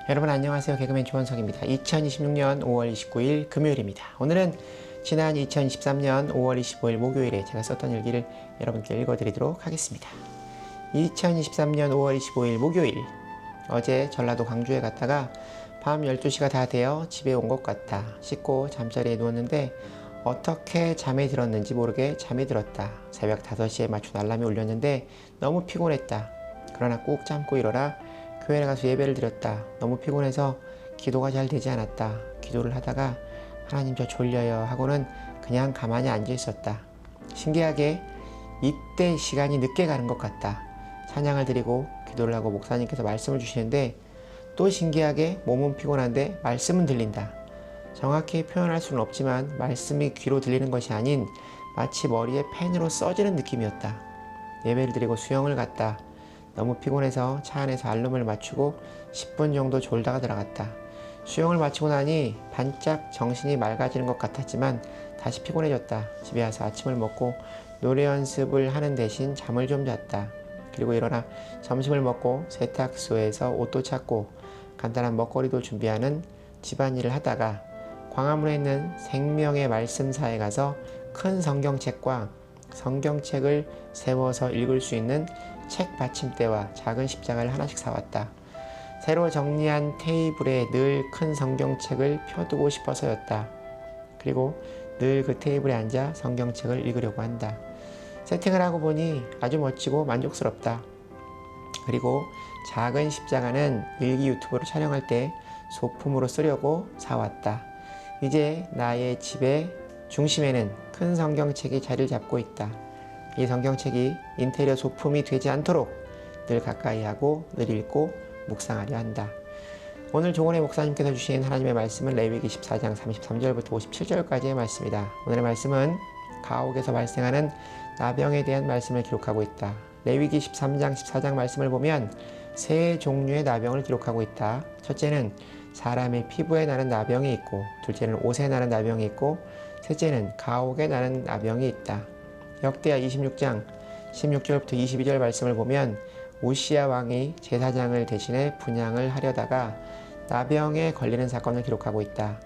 여러분 안녕하세요. 개그맨 조원석입니다. 2026년 5월 29일 금요일입니다. 오늘은 지난 2023년 5월 25일 목요일에 제가 썼던 일기를 여러분께 읽어드리도록 하겠습니다. 2023년 5월 25일 목요일, 어제 전라도 광주에 갔다가 밤 12시가 다 되어 집에 온 것 같다. 씻고 잠자리에 누웠는데 어떻게 잠에 들었는지 모르게 잠이 들었다. 새벽 5시에 맞춰 알람이 울렸는데 너무 피곤했다. 그러나 꾹 참고 일어나 교회에 가서 예배를 드렸다. 너무 피곤해서 기도가 잘 되지 않았다. 기도를 하다가 하나님 저 졸려요 하고는 그냥 가만히 앉아 있었다. 신기하게 이때 시간이 늦게 가는 것 같다. 찬양을 드리고 기도를 하고 목사님께서 말씀을 주시는데 또 신기하게 몸은 피곤한데 말씀은 들린다. 정확히 표현할 수는 없지만 말씀이 귀로 들리는 것이 아닌 마치 머리에 펜으로 써지는 느낌이었다. 예배를 드리고 수영을 갔다. 너무 피곤해서 차 안에서 알람을 맞추고 10분 정도 졸다가 들어갔다. 수영을 마치고 나니 반짝 정신이 맑아지는 것 같았지만 다시 피곤해졌다. 집에 와서 아침을 먹고 노래 연습을 하는 대신 잠을 좀 잤다. 그리고 일어나 점심을 먹고 세탁소에서 옷도 찾고 간단한 먹거리도 준비하는 집안일을 하다가 광화문에 있는 생명의 말씀사에 가서 큰 성경책과 성경책을 세워서 읽을 수 있는 책 받침대와 작은 십자가를 하나씩 사왔다. 새로 정리한 테이블에 늘 큰 성경책을 펴두고 싶어서였다. 그리고 늘 그 테이블에 앉아 성경책을 읽으려고 한다. 세팅을 하고 보니 아주 멋지고 만족스럽다. 그리고 작은 십자가는 일기 유튜브로 촬영할 때 소품으로 쓰려고 사왔다. 이제 나의 집의 중심에는 큰 성경책이 자리를 잡고 있다. 이 성경책이 인테리어 소품이 되지 않도록 늘 가까이 하고 늘 읽고 묵상하려 한다. 오늘 조원의 목사님께서 주신 하나님의 말씀은 레위기 14장 33절부터 57절까지의 말씀이다. 오늘의 말씀은 가옥에서 발생하는 나병에 대한 말씀을 기록하고 있다. 레위기 13장 14장 말씀을 보면 세 종류의 나병을 기록하고 있다. 첫째는 사람의 피부에 나는 나병이 있고, 둘째는 옷에 나는 나병이 있고, 셋째는 가옥에 나는 나병이 있다. 역대하 26장 16절부터 22절 말씀을 보면 우시야 왕이 제사장을 대신해 분향을 하려다가 나병에 걸리는 사건을 기록하고 있다.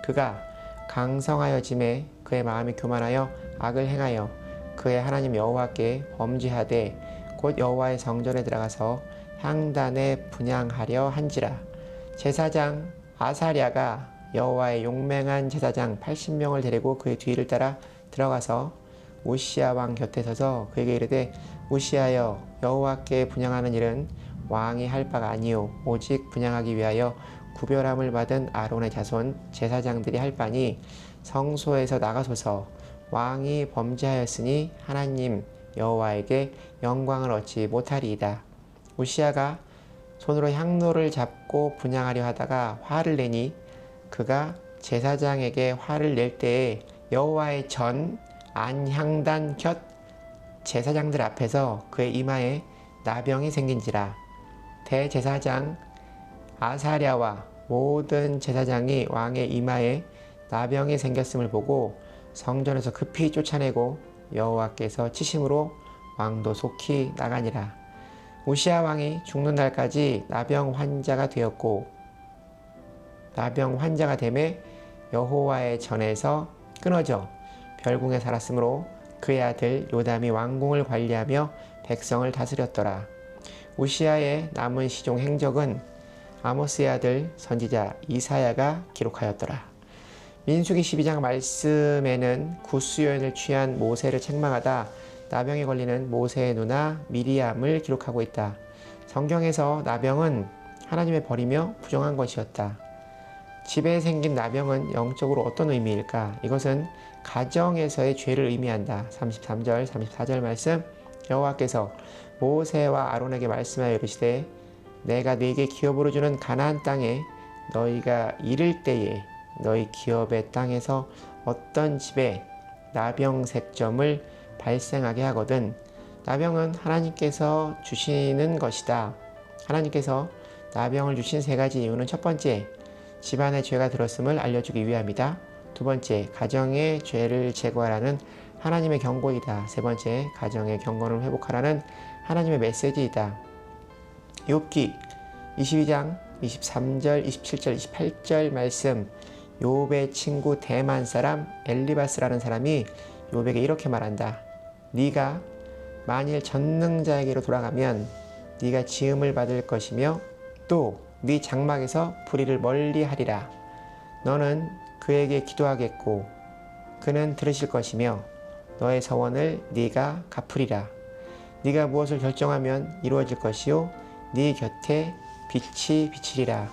그가 강성하여짐에 그의 마음이 교만하여 악을 행하여 그의 하나님 여호와께 범죄하되 곧 여호와의 성전에 들어가서 향단에 분향하려 한지라. 제사장 아사랴가 여호와의 용맹한 제사장 80명을 데리고 그의 뒤를 따라 들어가서 우시야 왕 곁에 서서 그에게 이르되 우시야여, 여호와께 분향하는 일은 왕이 할 바가 아니요 오직 분향하기 위하여 구별함을 받은 아론의 자손 제사장들이 할 바니 성소에서 나가소서. 왕이 범죄하였으니 하나님 여호와에게 영광을 얻지 못하리이다. 우시야가 손으로 향로를 잡고 분향하려 하다가 화를 내니 그가 제사장에게 화를 낼 때에 여호와의 전 안향단 곁 제사장들 앞에서 그의 이마에 나병이 생긴지라. 대제사장 아사랴와 모든 제사장이 왕의 이마에 나병이 생겼음을 보고 성전에서 급히 쫓아내고 여호와께서 치심으로 왕도 속히 나가니라. 우시야 왕이 죽는 날까지 나병 환자가 되었고 나병 환자가 되매 여호와의 전에서 끊어져 별궁에 살았으므로 그의 아들 요담이 왕궁을 관리하며 백성을 다스렸더라. 우시야의 남은 시종 행적은 아모스의 아들 선지자 이사야가 기록하였더라. 민수기 12장 말씀에는 구스요인을 취한 모세를 책망하다 나병에 걸리는 모세의 누나 미리암을 기록하고 있다. 성경에서 나병은 하나님의 벌이며 부정한 것이었다. 집에 생긴 나병은 영적으로 어떤 의미일까? 이것은 가정에서의 죄를 의미한다. 33절, 34절 말씀, 여호와께서 모세와 아론에게 말씀하여 이르시되 내가 네게 기업으로 주는 가나안 땅에 너희가 이를 때에 너희 기업의 땅에서 어떤 집에 나병색점을 발생하게 하거든. 나병은 하나님께서 주시는 것이다. 하나님께서 나병을 주신 세 가지 이유는 첫 번째, 집안에 죄가 들었음을 알려주기 위함이다. 두 번째, 가정의 죄를 제거하라는 하나님의 경고이다. 세 번째, 가정의 경건을 회복하라는 하나님의 메시지이다. 욥기 22장 23절, 27절, 28절 말씀, 욥의 친구 대만 사람 엘리바스라는 사람이 욥에게 이렇게 말한다. 네가 만일 전능자에게로 돌아가면 네가 지음을 받을 것이며 또 네 장막에서 불의를 멀리하리라. 너는 그에게 기도하겠고 그는 들으실 것이며 너의 서원을 네가 갚으리라. 네가 무엇을 결정하면 이루어질 것이요 네 곁에 빛이 비치리라.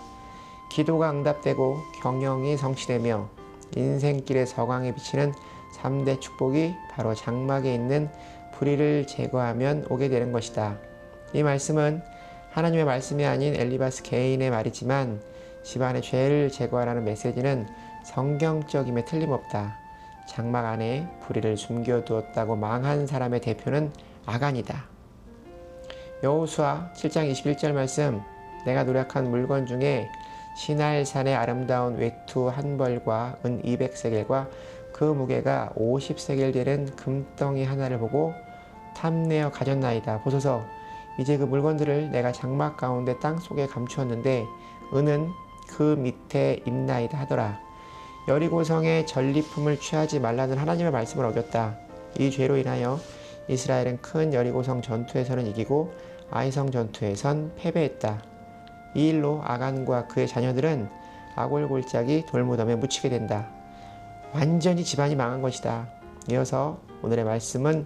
기도가 응답되고 경영이 성취되며 인생길의 서광에 비치는 3대 축복이 바로 장막에 있는 불의를 제거하면 오게 되는 것이다. 이 말씀은 하나님의 말씀이 아닌 엘리바스 개인의 말이지만 집안의 죄를 제거하라는 메시지는 성경적임에 틀림없다. 장막 안에 불의를 숨겨두었다고 망한 사람의 대표는 아간이다. 여호수아 7장 21절 말씀, 내가 노력한 물건 중에 시날산의 아름다운 외투 한 벌과 은 200세겔과 그 무게가 50세겔 되는 금덩이 하나를 보고 탐내어 가졌나이다. 보소서, 이제 그 물건들을 내가 장막 가운데 땅속에 감추었는데 은은 그 밑에 있나이다 하더라. 여리고성의 전리품을 취하지 말라는 하나님의 말씀을 어겼다. 이 죄로 인하여 이스라엘은 큰 여리고성 전투에서는 이기고 아이성 전투에선 패배했다. 이 일로 아간과 그의 자녀들은 아골골짜기 돌무덤에 묻히게 된다. 완전히 집안이 망한 것이다. 이어서 오늘의 말씀은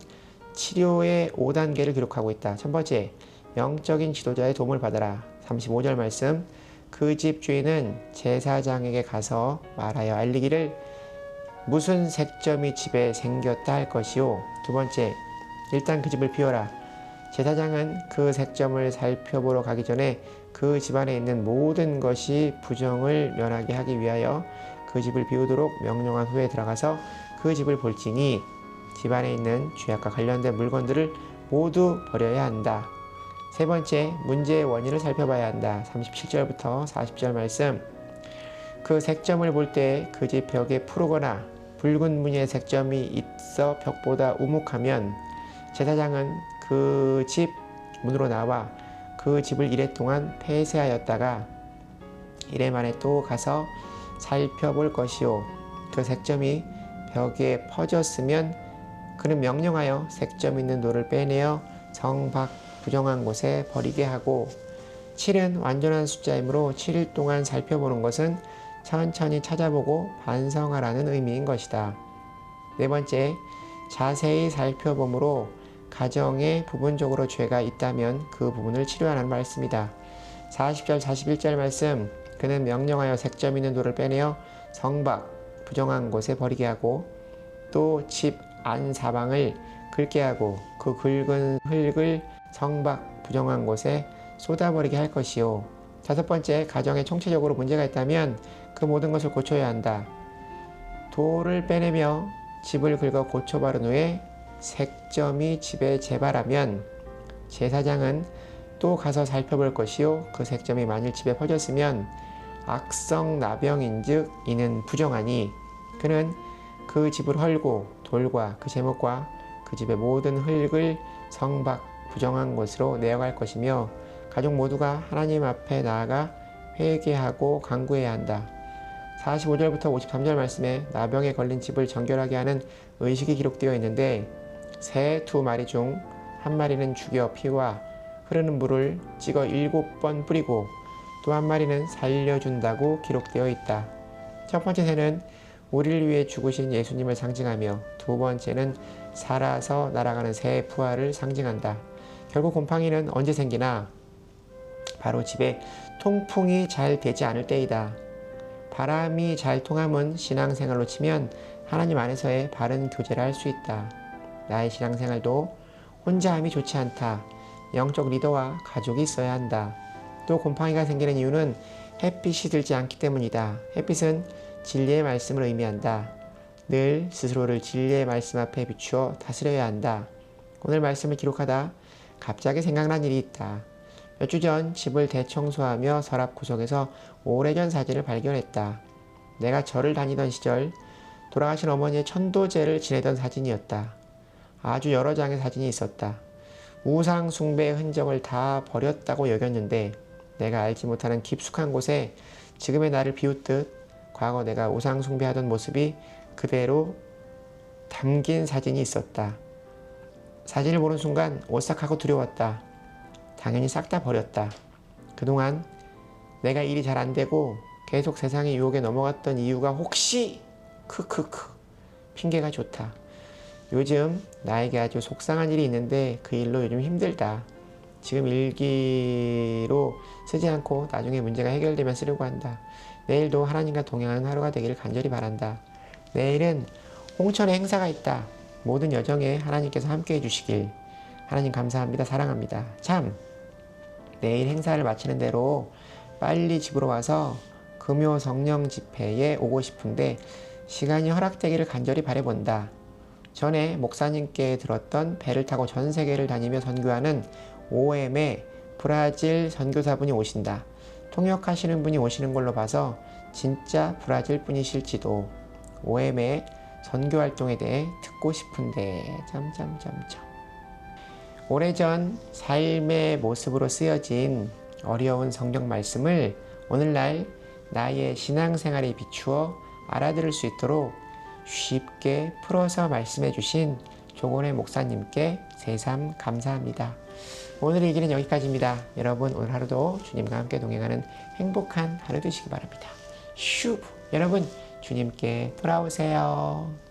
치료의 5단계를 기록하고 있다. 첫 번째, 영적인 지도자의 도움을 받아라. 35절 말씀, 그 집 주인은 제사장에게 가서 말하여 알리기를 무슨 색점이 집에 생겼다 할 것이요. 두 번째, 일단 그 집을 비워라. 제사장은 그 색점을 살펴보러 가기 전에 그 집안에 있는 모든 것이 부정을 면하게 하기 위하여 그 집을 비우도록 명령한 후에 들어가서 그 집을 볼지니 집안에 있는 죄악과 관련된 물건들을 모두 버려야 한다. 세 번째, 문제의 원인을 살펴봐야 한다. 37절부터 40절 말씀, 그 색점을 볼 때 그 집 벽에 푸르거나 붉은 무늬의 색점이 있어 벽보다 우묵하면 제사장은 그 집 문으로 나와 그 집을 이래 동안 폐쇄하였다가 이래 만에 또 가서 살펴볼 것이요. 그 색점이 벽에 퍼졌으면 그는 명령하여 색점 있는 돌을 빼내어 성 밖 부정한 곳에 버리게 하고, 7은 완전한 숫자이므로 7일 동안 살펴보는 것은 천천히 찾아보고 반성하라는 의미인 것이다. 네 번째, 자세히 살펴봄으로 가정에 부분적으로 죄가 있다면 그 부분을 치료하라는 말씀이다. 40절 41절 말씀, 그는 명령하여 색점 있는 돌을 빼내어 성 밖 부정한 곳에 버리게 하고 또 집 안 사방을 긁게 하고 그 긁은 흙을 성 밖 부정한 곳에 쏟아버리게 할 것이요. 다섯 번째, 가정에 총체적으로 문제가 있다면 그 모든 것을 고쳐야 한다. 돌을 빼내며 집을 긁어 고쳐 바른 후에 색점이 집에 재발하면 제사장은 또 가서 살펴볼 것이요. 그 색점이 만일 집에 퍼졌으면 악성 나병인즉 이는 부정하니 그는 그 집을 헐고 돌과 그 제목과 그 집의 모든 흙을 성 밖 부정한 곳으로 내어갈 것이며 가족 모두가 하나님 앞에 나아가 회개하고 간구해야 한다. 45절부터 53절 말씀에 나병에 걸린 집을 정결하게 하는 의식이 기록되어 있는데 새 2마리 중 1마리는 죽여 피와 흐르는 물을 찍어 7번 뿌리고 또 1마리는 살려준다고 기록되어 있다. 첫 번째 새는 우리를 위해 죽으신 예수님을 상징하며 두 번째는 살아서 날아가는 새의 부활을 상징한다. 결국 곰팡이는 언제 생기나? 바로 집에 통풍이 잘 되지 않을 때이다. 바람이 잘 통함은 신앙생활로 치면 하나님 안에서의 바른 교제를 할 수 있다. 나의 신앙생활도 혼자함이 좋지 않다. 영적 리더와 가족이 있어야 한다. 또 곰팡이가 생기는 이유는 햇빛이 들지 않기 때문이다. 햇빛은 진리의 말씀을 의미한다. 늘 스스로를 진리의 말씀 앞에 비추어 다스려야 한다. 오늘 말씀을 기록하다 갑자기 생각난 일이 있다. 몇 주 전 집을 대청소하며 서랍 구석에서 오래전 사진을 발견했다. 내가 절을 다니던 시절 돌아가신 어머니의 천도제를 지내던 사진이었다. 아주 여러 장의 사진이 있었다. 우상 숭배의 흔적을 다 버렸다고 여겼는데 내가 알지 못하는 깊숙한 곳에 지금의 나를 비웃듯 과거 내가 우상 숭배하던 모습이 그대로 담긴 사진이 있었다. 사진을 보는 순간 오싹하고 두려웠다. 당연히 싹 다 버렸다. 그동안 내가 일이 잘 안 되고 계속 세상의 유혹에 넘어갔던 이유가 혹시 크크크 핑계가 좋다. 요즘 나에게 아주 속상한 일이 있는데 그 일로 요즘 힘들다. 지금 일기로 쓰지 않고 나중에 문제가 해결되면 쓰려고 한다. 내일도 하나님과 동행하는 하루가 되기를 간절히 바란다. 내일은 홍천에 행사가 있다. 모든 여정에 하나님께서 함께해 주시길. 하나님 감사합니다. 사랑합니다. 참 내일 행사를 마치는 대로 빨리 집으로 와서 금요 성령 집회에 오고 싶은데 시간이 허락되기를 간절히 바라본다. 전에 목사님께 들었던 배를 타고 전 세계를 다니며 선교하는 OM의 브라질 선교사분이 오신다. 통역하시는 분이 오시는 걸로 봐서 진짜 브라질 분이실지도. OM의 선교활동에 대해 듣고 싶은데 오래전 삶의 모습으로 쓰여진 어려운 성경 말씀을 오늘날 나의 신앙생활에 비추어 알아들을 수 있도록 쉽게 풀어서 말씀해 주신 조건의 목사님께 새삼 감사합니다. 오늘의 얘기는 여기까지입니다. 여러분 오늘 하루도 주님과 함께 동행하는 행복한 하루 되시기 바랍니다. 슈 여러분 주님께 돌아오세요.